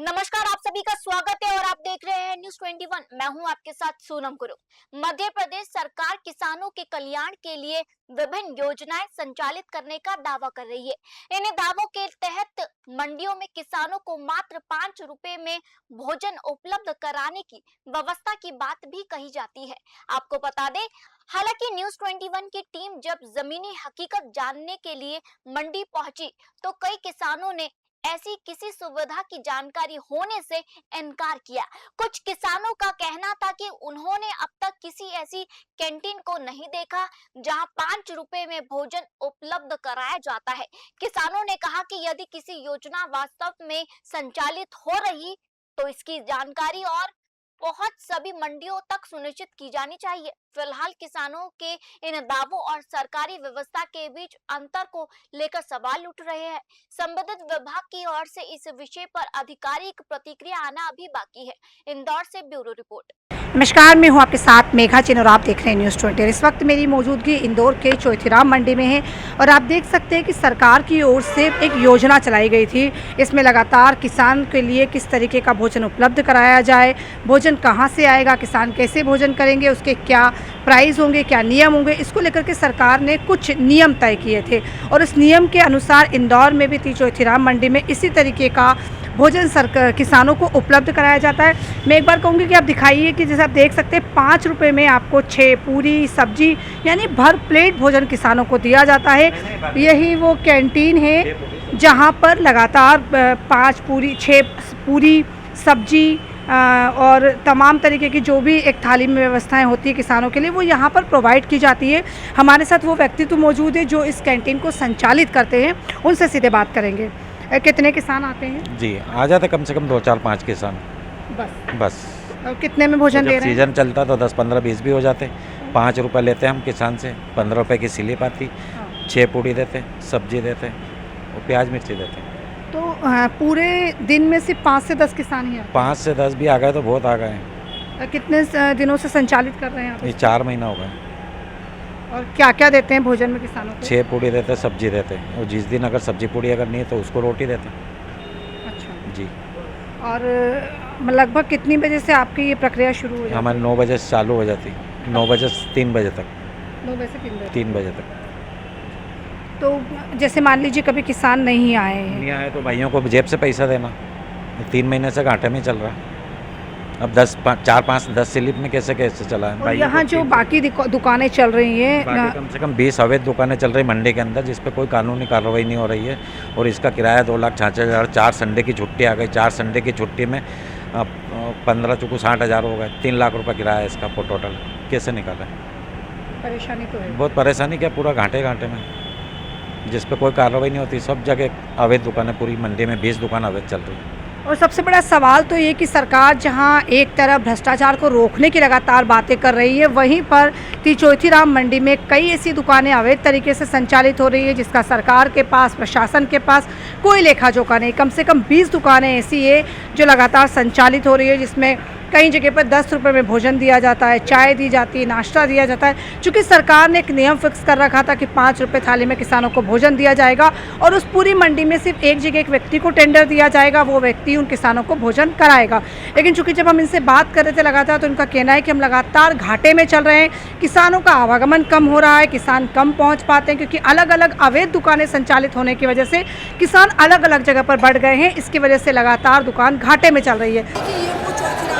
नमस्कार, आप सभी का स्वागत है और आप देख रहे हैं न्यूज़ 21। मैं हूं आपके साथ सोनम गुरु। मध्य प्रदेश सरकार किसानों के कल्याण के लिए विभिन्न योजनाएं संचालित करने का दावा कर रही है। इन दावों के तहत मंडियों में किसानों को मात्र 5 रुपए में भोजन उपलब्ध कराने की व्यवस्था की बात भी कही जाती है। आपको बता दें, हालांकि न्यूज़ 21 की टीम जब जमीनी हकीकत जानने के लिए मंडी पहुंची तो कई किसानों ने ऐसी किसी सुविधा की जानकारी होने से इनकार किया। कुछ किसानों का कहना था कि उन्होंने अब तक किसी ऐसी कैंटीन को नहीं देखा जहां 5 रुपए में भोजन उपलब्ध कराया जाता है। किसानों ने कहा कि यदि किसी योजना वास्तव में संचालित हो रही तो इसकी जानकारी और पहुंच सभी मंडियों तक सुनिश्चित की जानी चाहिए। फिलहाल किसानों के इन दावों और सरकारी व्यवस्था के बीच अंतर को लेकर सवाल उठ रहे हैं। संबंधित विभाग की ओर से इस विषय पर आधिकारिक प्रतिक्रिया आना अभी बाकी है। इंदौर से ब्यूरो रिपोर्ट। नमस्कार, मैं हूं आपके साथ मेघा चिन और आप देख रहे हैं न्यूज़ 20। इस वक्त मेरी मौजूदगी इंदौर के चौथीराम मंडी में है और आप देख सकते हैं कि सरकार की ओर से एक योजना चलाई गई थी। इसमें लगातार किसान के लिए किस तरीके का भोजन उपलब्ध कराया जाए, भोजन कहां से आएगा, किसान कैसे भोजन करेंगे, उसके क्या प्राइस होंगे, क्या नियम होंगे, इसको लेकर के सरकार ने कुछ नियम तय किए थे और इस नियम के अनुसार इंदौर में भी चौथीराम मंडी में इसी तरीके का भोजन किसानों को उपलब्ध कराया जाता है। मैं एक बार कहूँगी कि आप दिखाइए कि जैसे आप देख सकते हैं 5 रुपये में आपको 6 पूरी सब्जी यानी भर प्लेट भोजन किसानों को दिया जाता है। यही वो कैंटीन है जहाँ पर लगातार 5 पूरी 6 पूरी सब्जी और तमाम तरीके की जो भी एक थाली में व्यवस्थाएं होती है किसानों के लिए वो यहाँ पर प्रोवाइड की जाती है। हमारे साथ वो व्यक्तित्व मौजूद है जो इस कैंटीन को संचालित करते हैं, उनसे सीधे बात करेंगे। कितने किसान आते हैं? जी, आ जाते कम से कम 2-4-5 किसान बस। और कितने में भोजन दे रहे हैं? सीजन चलता तो 10, 15, 20 भी हो जाते। 5 रुपये लेते हैं हम किसान से, 15 रुपये की स्लिप आती, 6 पूड़ी देते, सब्जी देते और प्याज मिर्ची देते। तो पूरे दिन में सिर्फ 5 से 10 किसान ही आते हैं? 5 से 10 भी आ गए तो बहुत आ गए हैं। कितने दिनों से संचालित कर रहे हैं आप? ये 4 महीना हो गए। और क्या क्या देते हैं भोजन में किसानों को? 6 पूड़ी देते, सब्जी देते और जिस दिन अगर सब्जी पूड़ी अगर नहीं है तो उसको रोटी देते। अच्छा जी। और लगभग कितनी बजे से आपकी ये प्रक्रिया शुरू हो जाती है? हमारे 9 बजे से चालू हो जाती, 9 बजे से 3 बजे तक। 9 बजे से 3 बजे तक। तो जैसे मान लीजिए कभी किसान नहीं आए हैं, नहीं आए तो भाइयों को जेब से पैसा देना। 3 महीने से घाटे में चल रहा है। अब 4-5-10 स्लिप में कैसे चला है। और यहाँ जो बाकी दुकानें चल रही हैं, कम से कम 20 अवैध दुकानें चल रही मंडी के अंदर जिस पे कोई कानूनी कार्रवाई नहीं हो रही है और इसका किराया 2,66,000। 4 संडे की छुट्टी आ गई, 4 संडे की छुट्टी में 15 चुकू 60,000 हो गए। 3 लाख रुपये किराया इसका टोटल कैसे निकाला है? परेशानी तो है, बहुत परेशानी। क्या पूरा घाटे में जिस पे कोई कार्रवाई नहीं होती। सब जगह अवैध दुकानें, पूरी मंडी में 20 दुकान अवैध चल रही है। और सबसे बड़ा सवाल तो ये कि सरकार जहां एक तरफ भ्रष्टाचार को रोकने की लगातार बातें कर रही है, वहीं पर चौथीराम मंडी में कई ऐसी दुकानें अवैध तरीके से संचालित हो रही है जिसका सरकार के पास, प्रशासन के पास कोई लेखा जोखा नहीं। कम से कम 20 दुकानें ऐसी है जो लगातार संचालित हो रही है जिसमें कई जगह पर 10 रुपये में भोजन दिया जाता है, चाय दी जाती है, नाश्ता दिया जाता है। चूँकि सरकार ने एक नियम फिक्स कर रखा था कि 5 रुपये थाली में किसानों को भोजन दिया जाएगा और उस पूरी मंडी में सिर्फ एक जगह एक व्यक्ति को टेंडर दिया जाएगा, वो व्यक्ति उन किसानों को भोजन कराएगा। लेकिन चूँकि जब हम इनसे बात कर रहे थे लगातार तो उनका कहना है कि हम लगातार घाटे में चल रहे हैं, किसानों का आवागमन कम हो रहा है, किसान कम पहुँच पाते हैं क्योंकि अलग अलग अवैध दुकानें संचालित होने की वजह से किसान अलग अलग जगह पर बढ़ गए हैं। इसकी वजह से लगातार दुकान घाटे में चल रही है।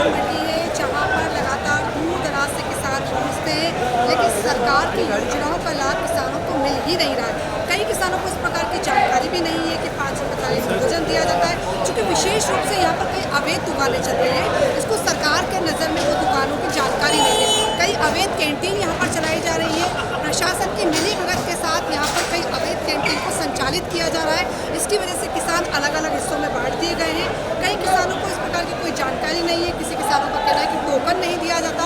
मंडी है जहाँ पर लगातार दूर दराज से किसान पहुँचते हैं, लेकिन सरकार की योजनाओं का लाभ किसानों को मिल ही नहीं रहा है। कई किसानों को इस प्रकार की जानकारी भी नहीं है कि 5 रुपये थाली में भोजन दिया जाता है, क्योंकि विशेष रूप से यहाँ पर कई अवैध दुकानें चल रही हैं। इसको सरकार के नज़र में वो दुकानों की जानकारी नहीं है। कई अवैध कैंटीन यहाँ पर चलाई जा रही है। प्रशासन की मिलीभगत के साथ यहाँ पर कई अवैध कैंटीन को संचालित किया जा रहा है। इसकी वजह से किसान अलग अलग हिस्सों में बांट दिए गए हैं। कई किसानों को इस प्रकार की कोई जानकारी नहीं है। किसी किसानों का कहना है कि टोकन नहीं दिया जाता।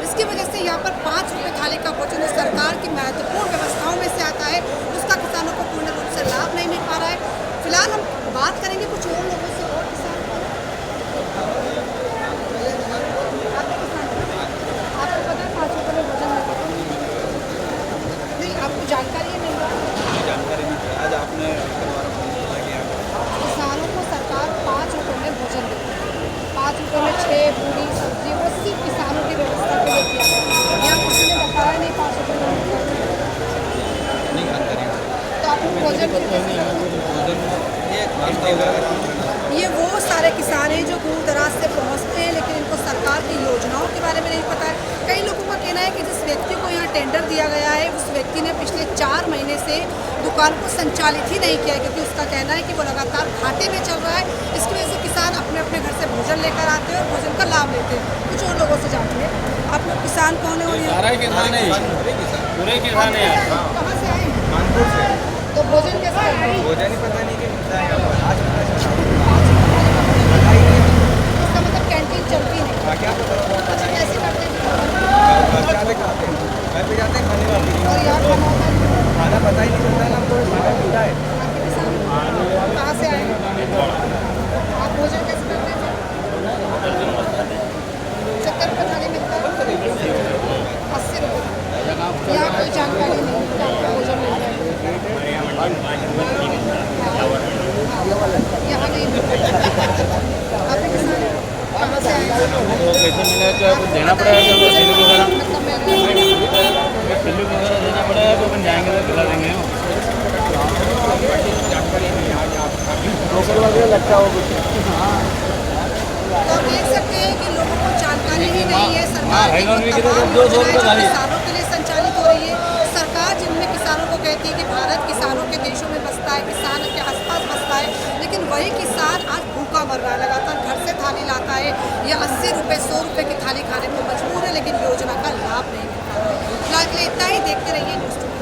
इसकी वजह से यहाँ पर 5 रुपये थाली का भोजन जो सरकार की महत्वपूर्ण व्यवस्थाओं में से आता है, उसका किसानों को पूर्ण रूप से लाभ नहीं मिल पा रहा है। फिलहाल हम बात करेंगे कुछ और लोगों से और किसान। आपको पता है 5 रुपये में भोजन मिलता है? नहीं, आपको जानकारी नहीं है? जानकारी नहीं। आज आपने किसानों को सरकार 5 रुपये में भोजन देती है। रास्ते में 6 पूरी सब्जी वो सिर्फ किसानों की व्यवस्था के लिए किया गया। यहाँ किसी ने बताया नहीं 5 रुपये में मिलता है। तो आप लोग भोजन ये वो सारे किसान हैं जो दूर दराज से पहुँचते हैं, लेकिन इनको सरकार की योजनाओं के बारे में नहीं पता है। कई लोगों का कहना है कि जिस व्यक्ति को यहाँ टेंडर दिया गया है उस व्यक्ति ने पिछले 4 महीने से दुकान को संचालित ही नहीं किया है, क्योंकि उसका कहना है कि वो लगातार घाटे में चल रहा है। इसकी वजह से किसान अपने अपने घर से भोजन लेकर आते हैं और भोजन का लाभ लेते हैं। कुछ और लोगों से जानते हैं, आप लोग किसान कौन है? और पूरे किसान है। कहाँ से आए? कानपुर से। तो भोजन कैसे करते हैं? भोजन ही पता नहीं कि मिलता है आज इसका मतलब कैंटीन चलती नहीं। क्या पता अच्छा, कैसे करते हैं? जाते खाते हैं, घर पे जाते हैं खाने वाले और यहाँ खाना होता है? खाना पता ही नहीं चलता है ना, हमको खाना मिलता है। आपके किसान कहाँ से आए? आप भोजन कैसे करते हैं? 70 रुपये थाली मिलता है? 80 रुपये। यहाँ कोई जानकारी नहीं है कि आपको भोजन मिलता है। यहाँ नहीं मिलता। आपके किसान कहाँ से आए? देना पड़ेगा मतलब मैं पिल्लू वगैरह देना पड़ेगा तो अपन जाएंगे तो खिला देंगे। लगता हो कुछ तो आप देख सकते हैं कि लोगों को जानकारी ही नहीं है। सरकार की हाईवे में जो तमाम कितने 200 योजनाएं रुपये जो खाली। किसानों के लिए संचालित हो रही है, सरकार जिनमें किसानों को कहती है कि भारत किसानों के देशों में बसता है, किसान के आसपास बसता है, लेकिन वही किसान आज भूखा मर रहा है। लगातार घर से थाली लाता है या 80 रुपये 100 रुपये की थाली खाने को मजबूर है, लेकिन योजना का लाभ नहीं मिल पा रहा है। फिलहाल के लिए इतना ही, देखते रहिए न्यूज़ 24।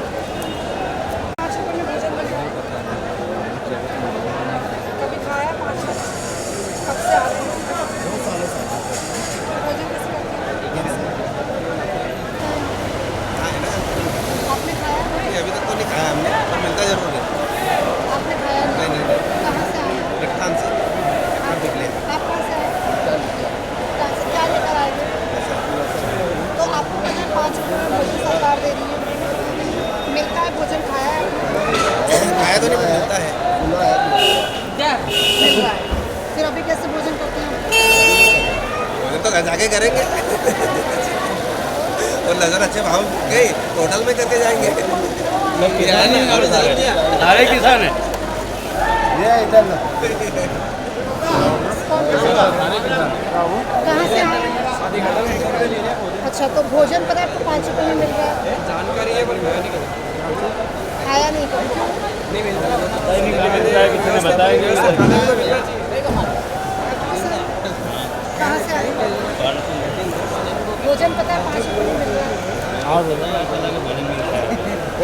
5 रुपये में भोजन मिलता है। कभी खाया 5 रुपये? कब से आ रहे हैं? भोजन कैसे करते हैं? आपने खाया? अभी तक तो नहीं खाया हमने, पर मिलता जरूर है। आपने खाया नहीं? नहीं। कहाँ से आए? रखतान से आप निकले। आप कहाँ से आए? कहाँ से क्या लेकर आए थे? तो आपको पता है 5 रुपये में भोजन सरकार दे रही है, मिलता है? भोजन खाया है आपने? खाया तो नहीं, पर मिलता है। मिल रहा है। फिर अभी कैसे भोजन करते हैं? भोजन तो घर जाके करेंगे और नजर अच्छे भाव गए तो होटल में करके जाएंगे। सारे किसान है। कहाँ से आए? अच्छा, तो भोजन पता है आपको 5 रुपये में मिल रहा है? जानकारी है पर मैं नहीं करता। खाया नहीं कभी? नहीं मिलता। किसी ने बताया कहाँ से आए? भोजन पता है 5 रुपये में मिल रहा है?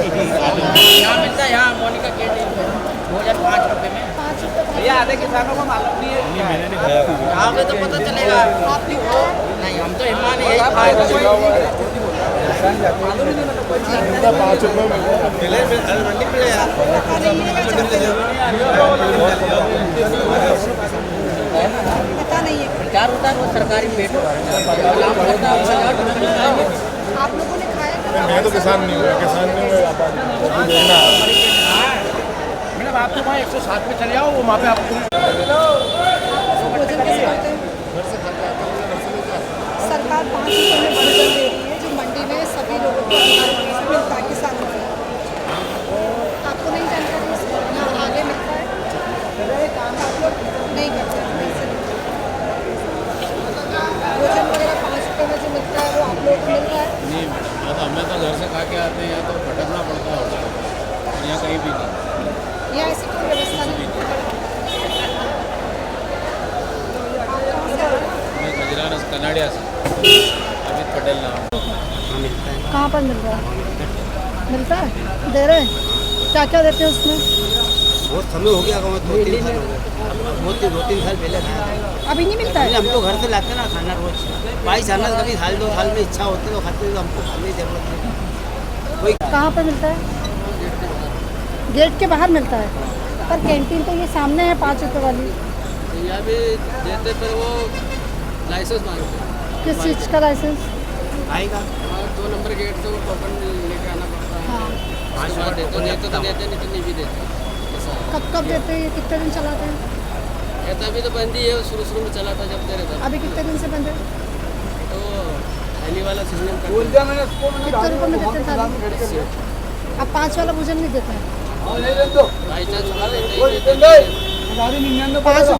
यहाँ मिलता है, यहाँ मोनिका कैंटीन में भोजन 5 रुपये में। 5 रुपये भैया आधे किसानों को मालूम नहीं है। मैंने नहीं खाया। खाओगे तो पता चलेगा। आपने खाया? नहीं, हम तो हिमान यही खाए। 5 रुपये मिले मंडी मिले यार। पता नहीं है क्या चाहते हैं? पता नहीं है। प्रचार होता है वो सरकारी पेट आप लोगों ने खाया था? मैं तो किसान नहीं हूँ, किसान नहीं हूँ। मैडम आपको वहाँ 107 पे चले जाओ, वो वहाँ पे आपको भोजन कैसे करते हैं? सरकार 5 रुपये में भोजन दे रही है, जो मंडी में सभी लोगों को मिलता है, किसानों को। आपको नहीं जानकारी इसकी? यहाँ आगे मिलता है? आप लोग नहीं करते हैं, नहीं से भोजन वगैरह 5 रुपये में जो मिलता है वो आप लोगों को मिल रहा है? नहीं मैडम, या तो हमें तो घर से खा के आते हैं या तो भटकना पड़ता है होटल में। यहाँ कहीं भी नहीं। यहाँ ऐसी कोई व्यवस्था नहीं है। आप कहाँ से आ रहे हैं? मैं खजराना कनाडिया से अमित पटेल नाम। कहाँ पर मिल रहा है? मिलता है? दे रहे हैं? क्या क्या देते हैं उसमें? बहुत समय हो गया, 2-3 साल हो गए। 2-3 साल पहले खाया था। अभी नहीं मिलता है? हम तो घर से लाते ना खाना रोज। भाई खाना कभी साल 2 साल में इच्छा होती है तो खाते हैं, तो हमको खाने की जरूरत नहीं। कहाँ पर मिलता है? गेट के बाहर मिलता है, पर कैंटीन तो ये सामने है 5 रुपये वाली। यहाँ भी देते पर वो लाइसेंस मांगते हैं। किस चीज़ का लाइसेंस? आएगा 2 नंबर गेट से वो टोकन लेके आना पड़ता है। हाँ। 5 बार देते नहीं तो नहीं भी देते। कब कब देते हैं? ये कितने दिन चलाते हैं? ये तो अभी तो बंद ही है, शुरू में चला था जब तेरे घर अभी कितने दिन से बंद है? तो पहली वाला सिस्टम कितने रुपये में देते थे? अब 5 वाला भोजन नहीं देते हैं। बाई चांस खा लेते हैं। 5